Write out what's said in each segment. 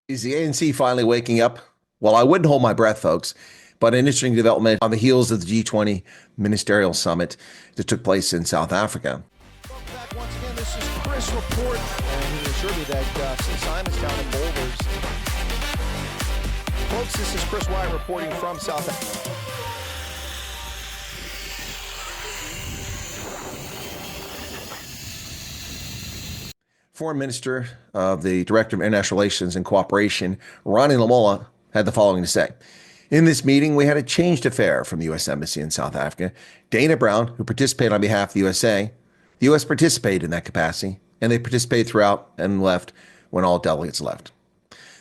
Is the ANC finally waking up? Well, I wouldn't hold my breath, folks, but an interesting development on the heels of the G20 ministerial summit that took place in South Africa. Welcome back once again. This is Chris Report, and he assured me that since I'm in town in Boulders, folks, this is Chris Wyatt reporting from South Africa. Foreign Minister of the Director of International Relations and Cooperation, Ronnie Lamola, had the following to say. In this meeting, we had a changed affair from the U.S. Embassy in South Africa. Dana Brown, who participated on behalf of the USA, the U.S. participated in that capacity, and they participated throughout and left when all delegates left.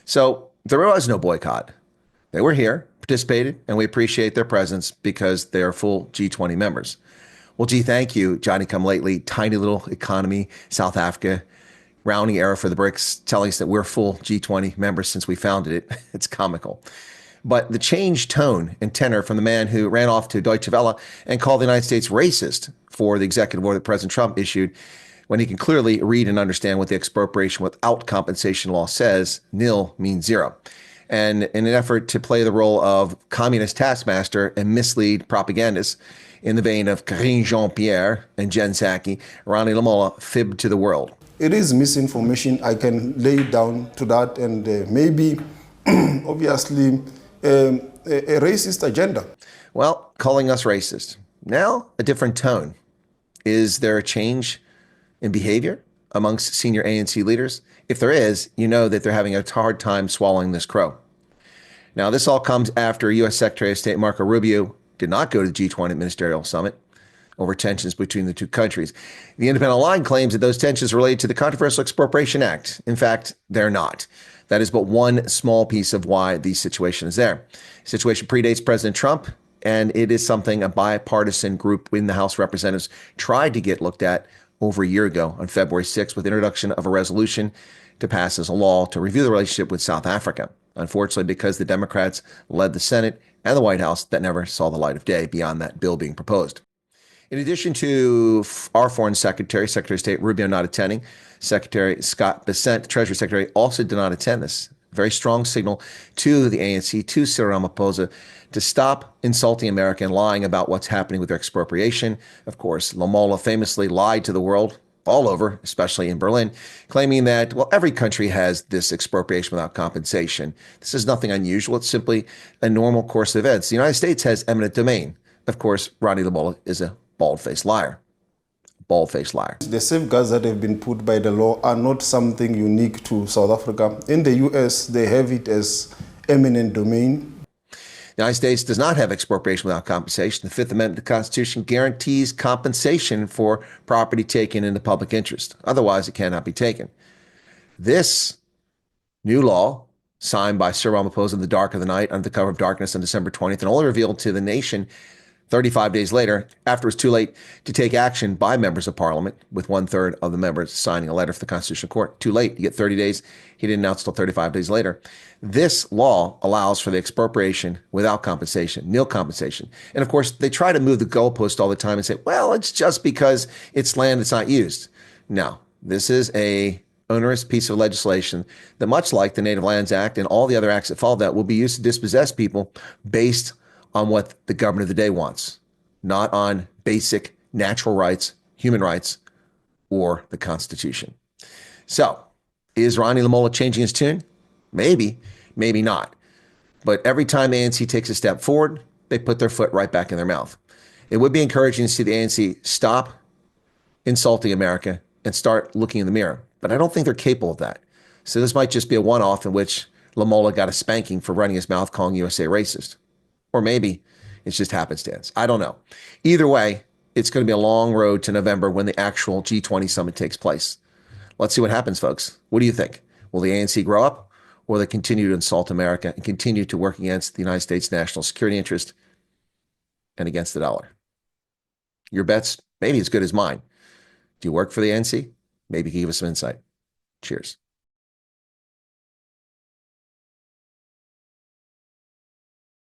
So there was no boycott. They were here, participated, and we appreciate their presence because they are full G20 members. Well, gee, thank you, Johnny come lately, tiny little economy, South Africa, rounding error for the BRICS, telling us that we're full G20 members since we founded it. It's comical. But the changed tone and tenor from the man who ran off to Deutsche Welle and called the United States racist for the executive order that President Trump issued, when he can clearly read and understand what the expropriation without compensation law says, nil means zero. And in an effort to play the role of communist taskmaster and mislead propagandists in the vein of Karine Jean-Pierre and Jen Psaki, Ronnie Lamola fibbed to the world. It is misinformation. I can lay it down to that, and maybe, obviously, a racist agenda. Well, calling us racist. Now, a different tone. Is there a change in behavior amongst senior ANC leaders? If there is, you know that they're having a hard time swallowing this crow. Now, this all comes after U.S. Secretary of State Marco Rubio did not go to the G20 ministerial summit over tensions between the two countries. The Independent Line claims that those tensions relate to the Controversial Expropriation Act. In fact, they're not. That is but one small piece of why the situation is there. The situation predates President Trump, and it is something a bipartisan group in the House of Representatives tried to get looked at over a year ago on February 6th with the introduction of a resolution to pass as a law to review the relationship with South Africa. Unfortunately, because the Democrats led the Senate and the White House, that never saw the light of day beyond that bill being proposed. In addition to our Foreign Secretary, Secretary of State Rubio not attending, Secretary Scott Bessent, Treasury Secretary, also did not attend this. Very strong signal to the ANC, to Cyril Ramaphosa, to stop insulting America and lying about what's happening with their expropriation. Of course, Lamola famously lied to the world all over, especially in Berlin, claiming that, well, every country has this expropriation without compensation. This is nothing unusual. It's simply a normal course of events. The United States has eminent domain. Of course, Ronnie Lamola is a bald-faced liar. Bald-faced liar. The safeguards that have been put by the law are not something unique to South Africa. In the US, they have it as eminent domain. The United States does not have expropriation without compensation. The Fifth Amendment of the Constitution guarantees compensation for property taken in the public interest. Otherwise, it cannot be taken. This new law, signed by Cyril Ramaphosa in the dark of the night under the cover of darkness on December 20th, and only revealed to the nation 35 days later, after it was too late to take action by members of parliament, with 1/3 of the members signing a letter for the Constitutional Court. Too late. You get 30 days. He didn't announce until 35 days later. This law allows for the expropriation without compensation, nil compensation. And of course, they try to move the goalpost all the time and say, well, it's just because it's land that's not used. No, this is a onerous piece of legislation that, much like the Native Lands Act and all the other acts that follow that, will be used to dispossess people based on what the government of the day wants, not on basic natural rights, human rights, or the Constitution. So, is Ronnie Lamola changing his tune? Maybe, maybe not. But every time ANC takes a step forward, they put their foot right back in their mouth. It would be encouraging to see the ANC stop insulting America and start looking in the mirror. But I don't think they're capable of that. So this might just be a one-off in which Lamola got a spanking for running his mouth calling USA racist. Or maybe it's just happenstance. I don't know. Either way, it's going to be a long road to November when the actual G20 summit takes place. Let's see what happens, folks. What do you think? Will the ANC grow up, or will they continue to insult America and continue to work against the United States national security interest and against the dollar? Your bet's maybe as good as mine. Do you work for the ANC? Maybe you can give us some insight. Cheers.